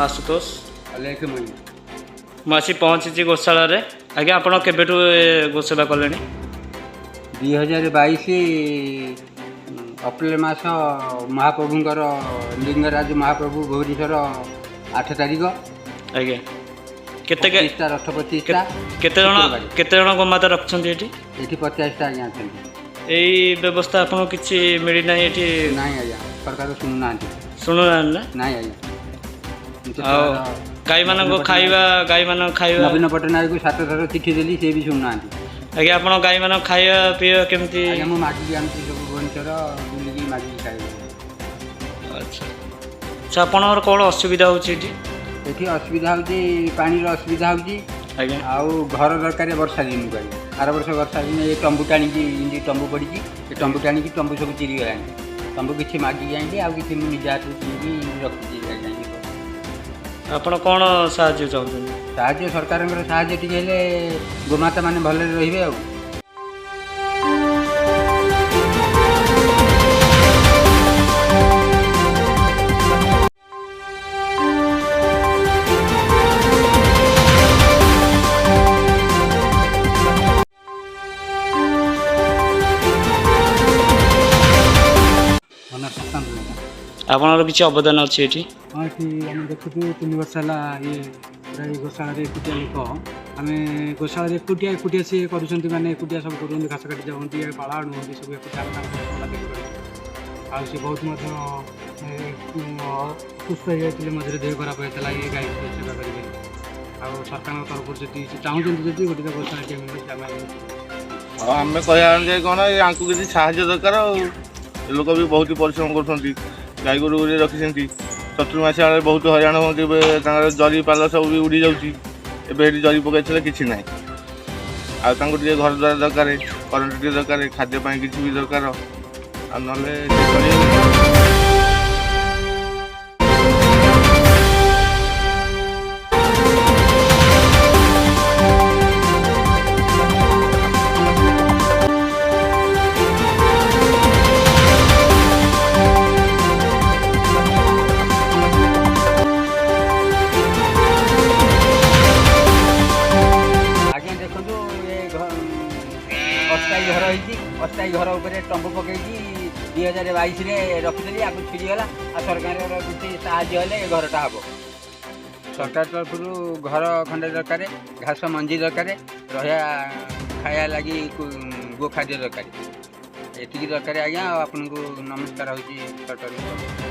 आशुतोष अलेख मणि मुझे पहुँची गोशाला आज्ञा आप केवेठू गोसेवा कले 2022 अप्रैल मास महाप्रभुंकर लिंगराज महाप्रभु भुवनेश्वर 8 तारिख आज्ञा केते रथ 25टा केते जन गोमाता रखछन्ती एठी 50टा आज्ञा अछन्ती एई व्यवस्था आपन किछि मिली नै एठी नाही आज्ञा सरकार सुनु ना नाही आज्ञा गाई मान खाइबा नवीन पट्टनायक को 7 थर चिठी देली से भी सुनना आज्ञा आपन गाई मान खाइबा पिया केमती आज्ञा मु माटी आनती सब भुवनेश्वर बुलिकी माटी खाइ अच्छा अच्छा आपनर कोन असुविधा होची एठी असुविधा होची पानी रो असुविधा होची आज्ञा आउ घर दरकार वर्षा दिन को आर वर्ष वर्षा दिन ये तंबू टाणी की इंडी तंबू पड़ी की ये तंबू टाणी की तंबू सब चिरी गला तंबू किछि मागी जाई आ किछि मु निजा तो चिरी रखि जाई आपण कौन साहाय्य चाहते साहाय्य सरकार साहाय्य टी गोमाता मैंने भले रे आ आपनर किछि अवदान अछि एठी हाँ ये आम देखु 3 वर्ष है ये प्राय गोशाला एकुटिया लोक आम गोशाला एकुटिया सी कर मैंने एकुटिया सब कर घास काटी जाती पाला आनुंट सब एकुटिया सी बहुत सुस्थ हो जाते मझे देह खराब होता है ये गाई सेवा करेंगे सरकार तरफ जी चाहते जी गोटे गोशाला आम कह कौन या किसी साहाय्य दरकार लोक भी बहुत परिश्रम कर गाई गोरु रखी चतुर्मास बहुत हईराण होती जरी पाल सब भी उड़ी जाऊँगी एवं जरी पकड़ कि ना आगे घर द्वार दरकार करेन्ट टे दरकार खाद्यपाई किसी भी दरकार ना अस्थायी घर उपर टंबू पकई 2022 रखिदेली आपको छिड़गला आ सरकार किसी साहाय्य हेल्ले घरटा हम सरकार तरफ घर खंडे दरकार घास मंजी दरकार रहा खाया लगी गो खाद्य दरकार ये दरकार आज्ञा आपन को नमस्कार हो सरकार।